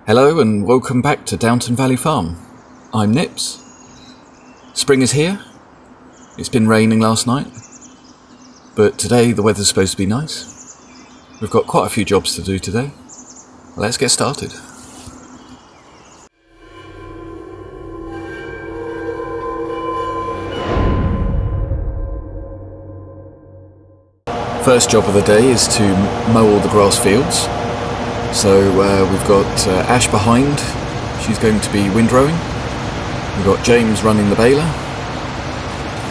Hello and welcome back to Dalton Valley Farm. I'm Nips. Spring is here. It's been raining last night, but today the weather's supposed to be nice. We've got quite a few jobs to do today. Let's get started. First job of the day is to mow all the grass fields. So we've got Ash behind, she's going to be windrowing. We've got James running the baler,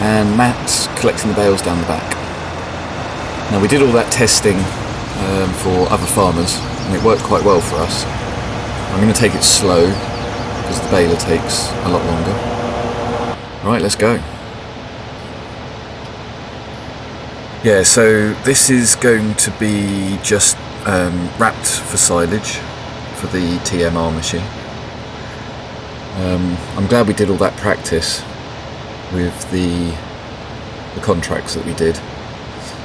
and Matt collecting the bales down the back. Now we did all that testing for other farmers, and it worked quite well for us. I'm going to take it slow, because the baler takes a lot longer. Right, let's go. Yeah, so this is going to be just wrapped for silage for the TMR machine. I'm glad we did all that practice with the contracts that we did.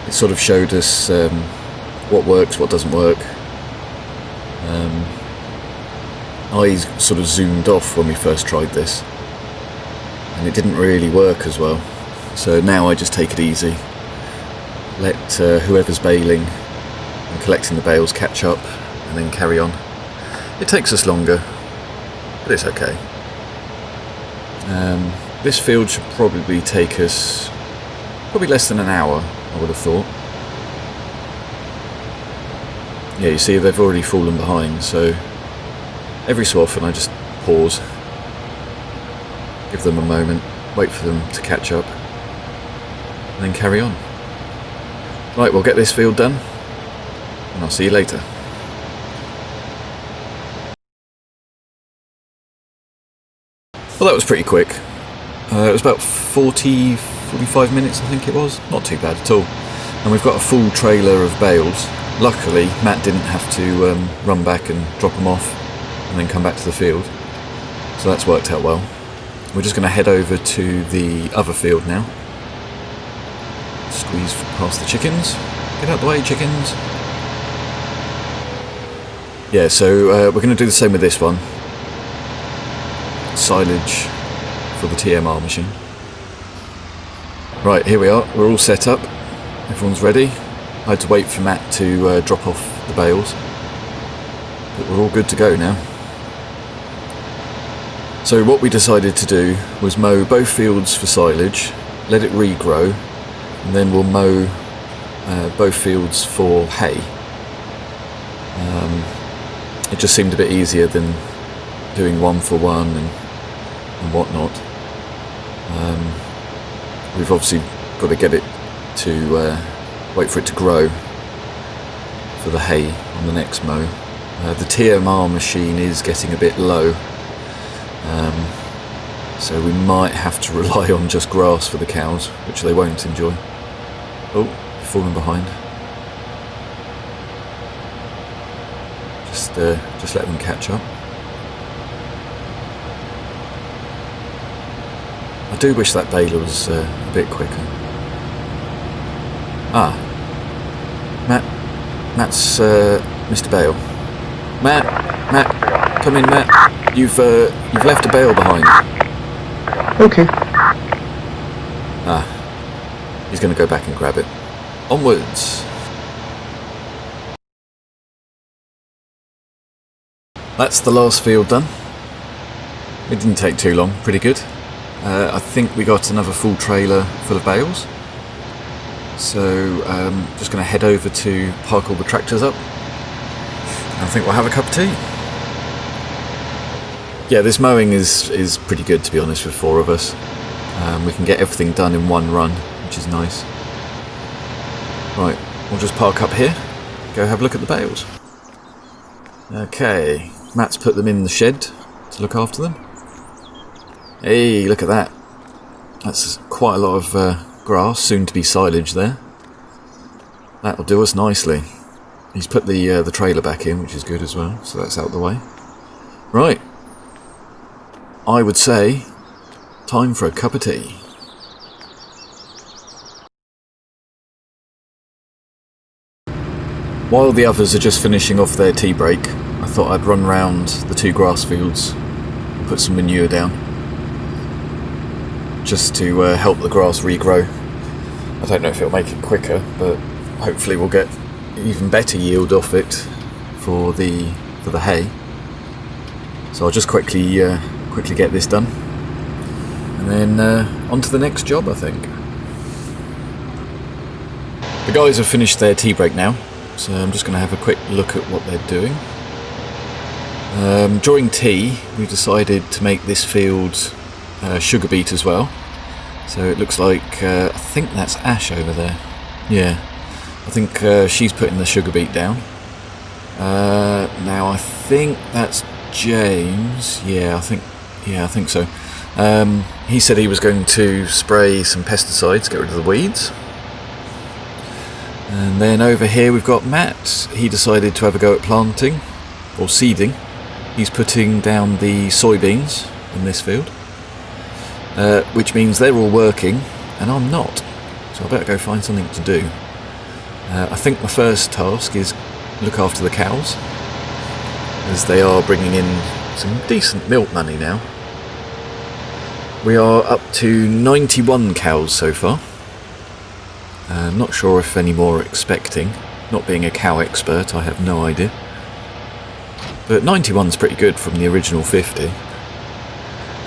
It sort of showed us what works, what doesn't work. I sort of zoomed off when we first tried this, and it didn't really work as well. So now I just take it easy. Let whoever's baling and collecting the bales catch up and then carry on. It takes us longer, but it's okay. This field should probably take us less than an hour, I would have thought. Yeah, you see they've already fallen behind, so every so often I just pause, give them a moment, wait for them to catch up, and then carry on. Right, we'll get this field done, and I'll see you later. Well, that was pretty quick. It was about 45 minutes, I think it was. Not too bad at all. And we've got a full trailer of bales. Luckily, Matt didn't have to run back and drop them off and then come back to the field. So that's worked out well. We're just going to head over to the other field now. Squeeze past the chickens. Get out the way, chickens. Yeah, so we're going to do the same with this one. Silage for the TMR machine. Right, here we are. We're all set up. Everyone's ready. I had to wait for Matt to drop off the bales. But we're all good to go now. So what we decided to do was mow both fields for silage, let it regrow, and then we'll mow both fields for hay. It just seemed a bit easier than doing one for one and whatnot. We've obviously got to get it to wait for it to grow for the hay on the next mow. The TMR machine is getting a bit low, so we might have to rely on just grass for the cows, which they won't enjoy. Oh, falling behind. Just let them catch up. I do wish that baler was a bit quicker. Matt's Mr. Bale. Matt, come in, Matt. You've left a bale behind. Okay. He's going to go back and grab it. Onwards. That's the last field done. It didn't take too long, pretty good. I think we got another full trailer full of bales. So just going to head over to park all the tractors up. I think we'll have a cup of tea. Yeah, this mowing is pretty good, to be honest, with four of us. We can get everything done in one run, which is nice. Right, we'll just park up here, go have a look at the bales. Okay, Matt's put them in the shed to look after them. Hey, look at that. That's quite a lot of grass, soon to be silage there. That'll do us nicely. He's put the trailer back in, which is good as well, so that's out the way. Right, I would say time for a cup of tea. While the others are just finishing off their tea break, I thought I'd run round the 2 grass fields and put some manure down, just to help the grass regrow. I don't know if it'll make it quicker, but hopefully we'll get even better yield off it for the hay. So I'll just quickly get this done, and then on to the next job, I think. The guys have finished their tea break now, so I'm just going to have a quick look at what they're doing. During tea, we decided to make this field sugar beet as well. So it looks like, I think that's Ash over there. Yeah, I think she's putting the sugar beet down. Now I think that's James. Yeah, I think so. He said he was going to spray some pesticides, get rid of the weeds. And then over here we've got Matt. He decided to have a go at planting, or seeding. He's putting down the soybeans in this field, which means they're all working and I'm not. So I better go find something to do. I think my first task is look after the cows, as they are bringing in some decent milk money now. We are up to 91 cows so far. Not sure if any more are expecting. Not being a cow expert, I have no idea. But 91's pretty good from the original 50.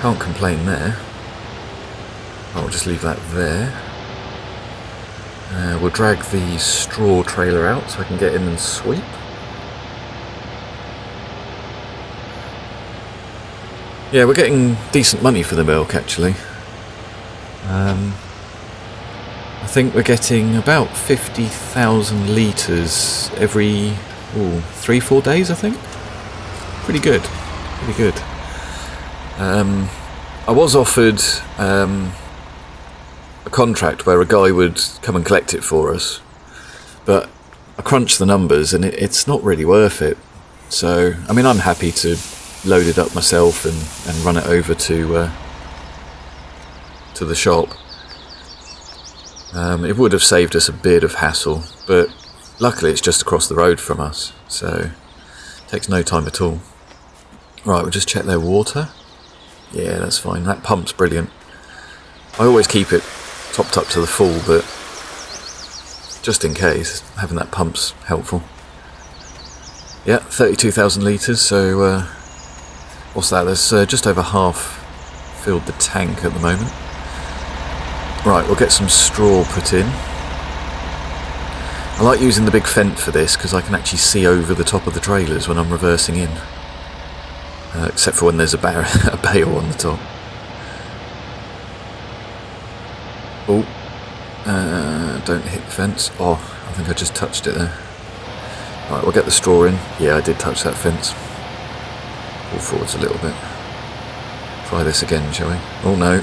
Can't complain there. I'll just leave that there. We'll drag the straw trailer out so I can get in and sweep. Yeah, we're getting decent money for the milk, actually. I think we're getting about 50,000 litres every 3-4 days, I think. Pretty good. I was offered a contract where a guy would come and collect it for us, but I crunched the numbers and it's not really worth it. So, I mean, I'm happy to load it up myself and run it over to the shop. It would have saved us a bit of hassle, but luckily it's just across the road from us, so it takes no time at all. Right, we'll just check their water. Yeah, that's fine. That pump's brilliant. I always keep it topped up to the full, but just in case, having that pump's helpful. Yeah, 32,000 litres, so what's that? There's just over half filled the tank at the moment. Right, we'll get some straw put in. I like using the big fent for this because I can actually see over the top of the trailers when I'm reversing in. Except for when there's a bale on the top. Oh, don't hit the fence. Oh, I think I just touched it there. Right, we'll get the straw in. Yeah, I did touch that fence. Pull forwards a little bit. Try this again, shall we? Oh no.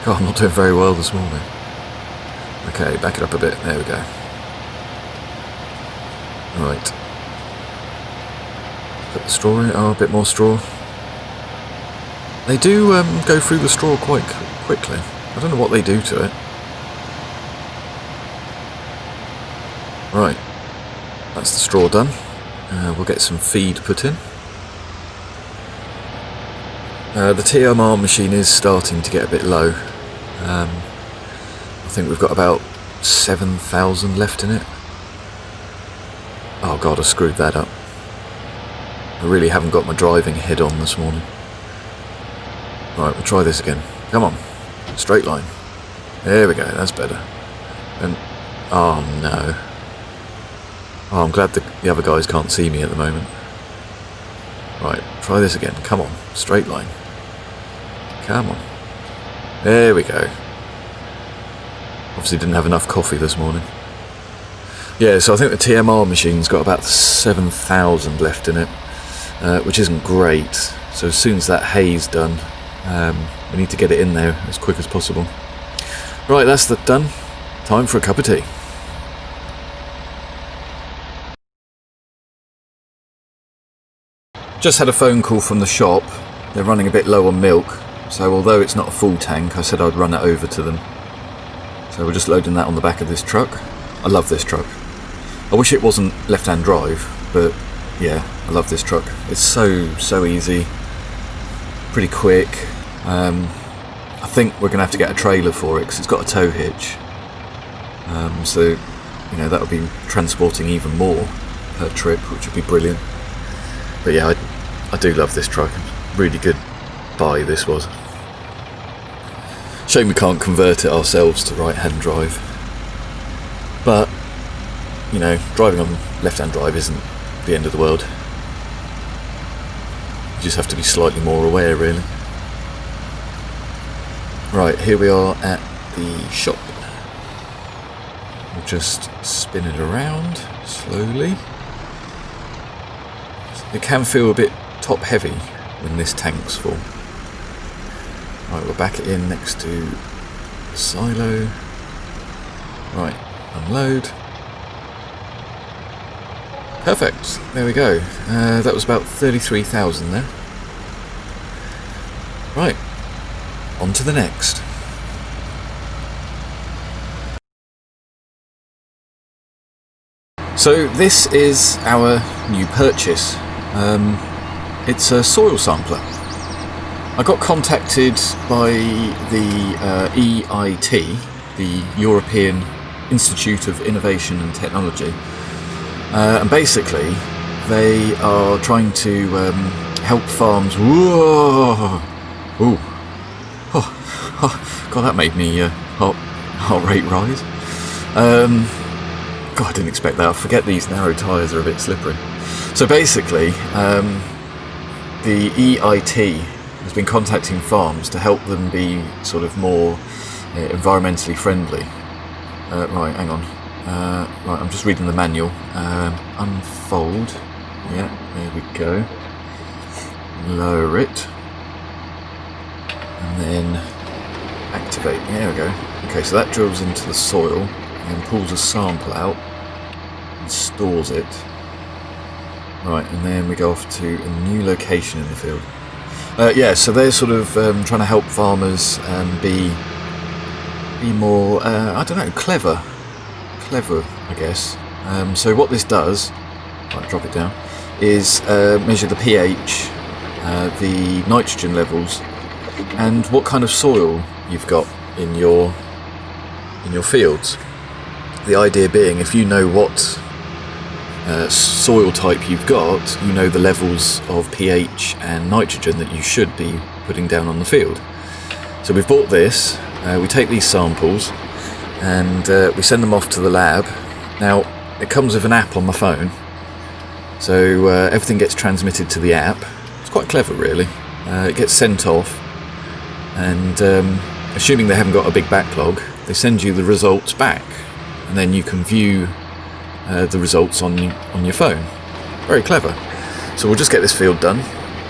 God, I'm not doing very well this morning. Okay, back it up a bit. There we go. Right. Put the straw in. Oh, a bit more straw. They do go through the straw quite quickly. I don't know what they do to it. Right. That's the straw done. We'll get some feed put in. The TMR machine is starting to get a bit low. I think we've got about 7,000 left in it. Oh god, I screwed that up. I really haven't got my driving head on this morning. Right, we'll try this again. Come on. Straight line. There we go, that's better. And oh no. Oh, I'm glad the other guys can't see me at the moment. Right, try this again. Come on, straight line. Come on. There we go. Obviously didn't have enough coffee this morning. Yeah, so I think the TMR machine's got about 7,000 left in it, which isn't great. So as soon as that hay's done, we need to get it in there as quick as possible. Right, that's done. Time for a cup of tea. Just had a phone call from the shop. They're running a bit low on milk, so although it's not a full tank, I said I'd run it over to them. So we're just loading that on the back of this truck. I love this truck. I wish it wasn't left-hand drive, but yeah, I love this truck. It's so easy, pretty quick. I think we're going to have to get a trailer for it because it's got a tow hitch. So, you know, that'll be transporting even more per trip, which would be brilliant. But yeah, I do love this truck. Really good buy this was. Shame we can't convert it ourselves to right-hand drive. But, you know, driving on left-hand drive isn't the end of the world. You just have to be slightly more aware, really. Right, here we are at the shop. We'll just spin it around slowly. It can feel a bit top heavy when this tank's full. Right, we'll back it in next to the silo. Right, unload. Perfect, there we go. That was about 33,000 there. Right, on to the next. So this is our new purchase. It's a soil sampler. I got contacted by the EIT, the European Institute of Innovation and Technology, and basically they are trying to help farms. Whoa! Ooh! Oh, God, that made me heart rate rise. God, I didn't expect that. I forget these narrow tyres are a bit slippery. So basically, the EIT has been contacting farms to help them be sort of more environmentally friendly. Right, hang on. Right, I'm just reading the manual. Unfold. Yeah, there we go. Lower it. And then activate. There we go. Okay, so that drills into the soil and pulls a sample out and stores it. Right, and then we go off to a new location in the field. Yeah, so they're sort of trying to help farmers be more, I don't know, clever, I guess. So what this does, right, drop it down, is measure the pH, the nitrogen levels, and what kind of soil you've got in your fields. The idea being, if you know what soil type you've got, you know the levels of pH and nitrogen that you should be putting down on the field. So we've bought this, we take these samples and we send them off to the lab. Now it comes with an app on the phone, so everything gets transmitted to the app. It's quite clever really. It gets sent off, and assuming they haven't got a big backlog, they send you the results back, and then you can view the results on your phone. Very clever. So we'll just get this field done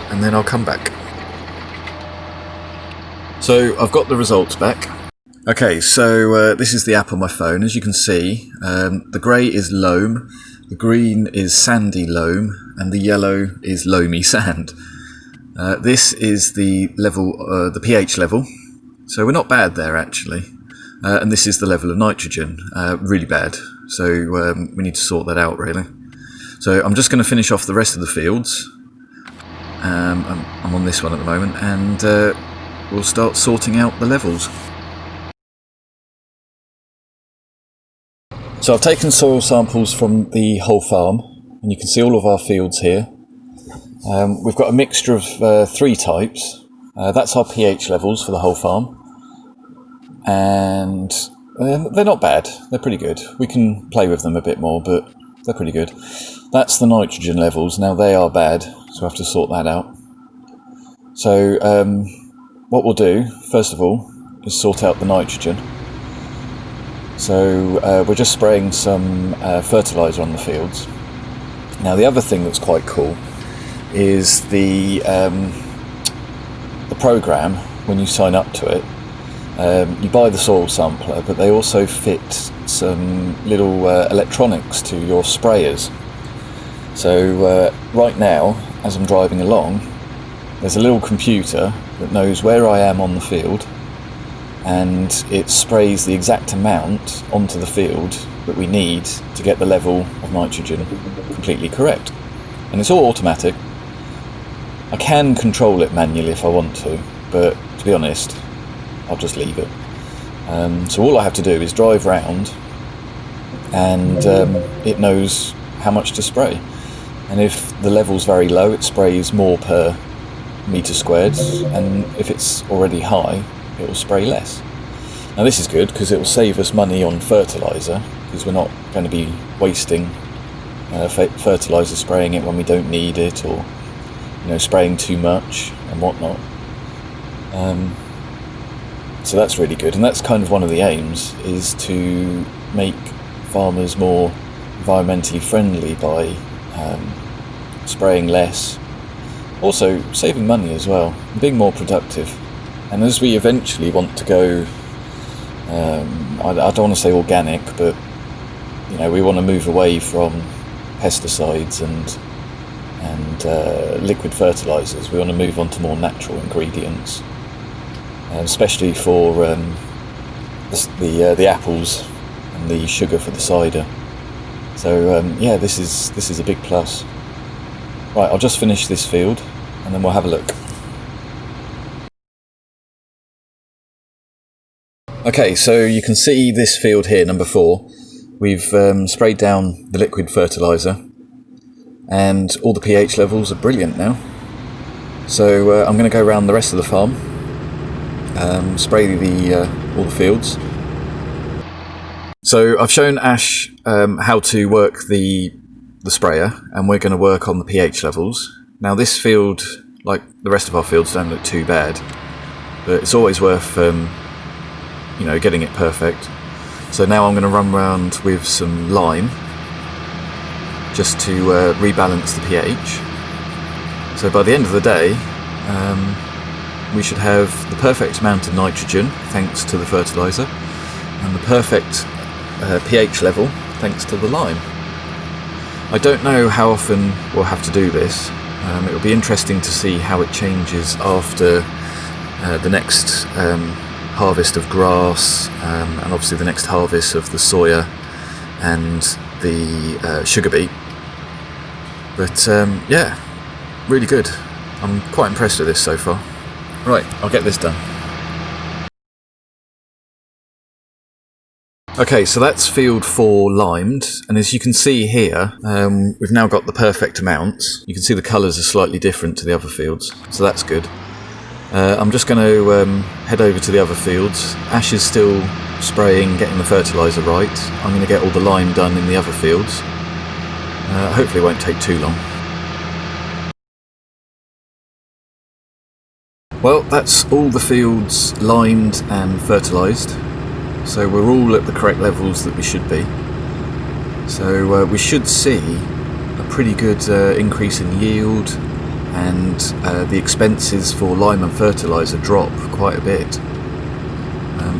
and then I'll come back. So I've got the results back. Okay, so this is the app on my phone. As you can see, the grey is loam, the green is sandy loam, and the yellow is loamy sand. This is the level, the pH level. So we're not bad there actually. And this is the level of nitrogen, really bad. So we need to sort that out really. So I'm just going to finish off the rest of the fields. I'm on this one at the moment, and we'll start sorting out the levels. So I've taken soil samples from the whole farm, and you can see all of our fields here. We've got a mixture of 3 types. That's our pH levels for the whole farm. And they're not bad, they're pretty good. We can play with them a bit more, but they're pretty good. That's the nitrogen levels. Now they are bad, so I have to sort that out. So what we'll do, first of all, is sort out the nitrogen. So we're just spraying some fertiliser on the fields. Now the other thing that's quite cool is the program, when you sign up to it. You buy the soil sampler, but they also fit some little electronics to your sprayers. So right now, as I'm driving along, there's a little computer that knows where I am on the field, and it sprays the exact amount onto the field that we need to get the level of nitrogen completely correct. and it's all automatic. I can control it manually if I want to, but to be honest, I'll just leave it. So all I have to do is drive round, and it knows how much to spray. And if the level's very low, it sprays more per metre squared, and if it's already high, it will spray less. Now this is good because it will save us money on fertiliser, because we're not going to be wasting fertiliser spraying it when we don't need it, or spraying too much and whatnot. So that's really good, and that's kind of one of the aims, is to make farmers more environmentally friendly by spraying less, also saving money as well, being more productive. And as we eventually want to go, I don't want to say organic, but we want to move away from pesticides and liquid fertilisers. We want to move on to more natural ingredients, especially for the apples and the sugar for the cider. So yeah, this is a big plus. Right, I'll just finish this field and then we'll have a look. Okay, so you can see this field here, number 4. We've sprayed down the liquid fertiliser, and all the pH levels are brilliant now. So I'm going to go around the rest of the farm, spray all the fields. So I've shown Ash how to work the sprayer, and we're going to work on the pH levels. Now this field, like the rest of our fields, don't look too bad, but it's always worth getting it perfect. So now I'm going to run around with some lime just to rebalance the pH. So by the end of the day, we should have the perfect amount of nitrogen thanks to the fertiliser, and the perfect pH level thanks to the lime. I don't know how often we'll have to do this. It will be interesting to see how it changes after the next harvest of grass, and obviously the next harvest of the soya and the sugar beet. But yeah, really good. I'm quite impressed with this so far. Right, I'll get this done. Okay, so that's field 4 limed, and as you can see here, we've now got the perfect amounts. You can see the colours are slightly different to the other fields, so that's good. I'm just going to head over to the other fields. Ash is still spraying, getting the fertiliser right. I'm going to get all the lime done in the other fields. Hopefully it won't take too long. Well, that's all the fields limed and fertilised. So we're all at the correct levels that we should be. So we should see a pretty good increase in yield, and the expenses for lime and fertiliser drop quite a bit.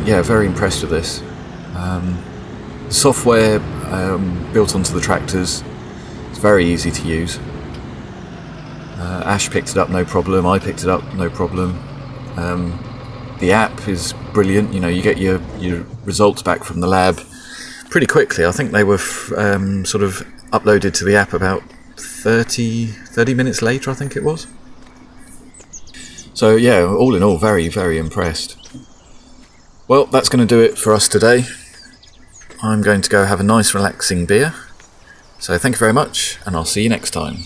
Yeah, very impressed with this. Software built onto the tractors, it's very easy to use. Ash picked it up no problem, I picked it up no problem. The app is brilliant. You get your results back from the lab pretty quickly. I think they were sort of uploaded to the app about 30 minutes later, I think it was. So yeah, all in all, very, very impressed. Well, that's going to do it for us today. I'm going to go have a nice relaxing beer. So thank you very much, and I'll see you next time.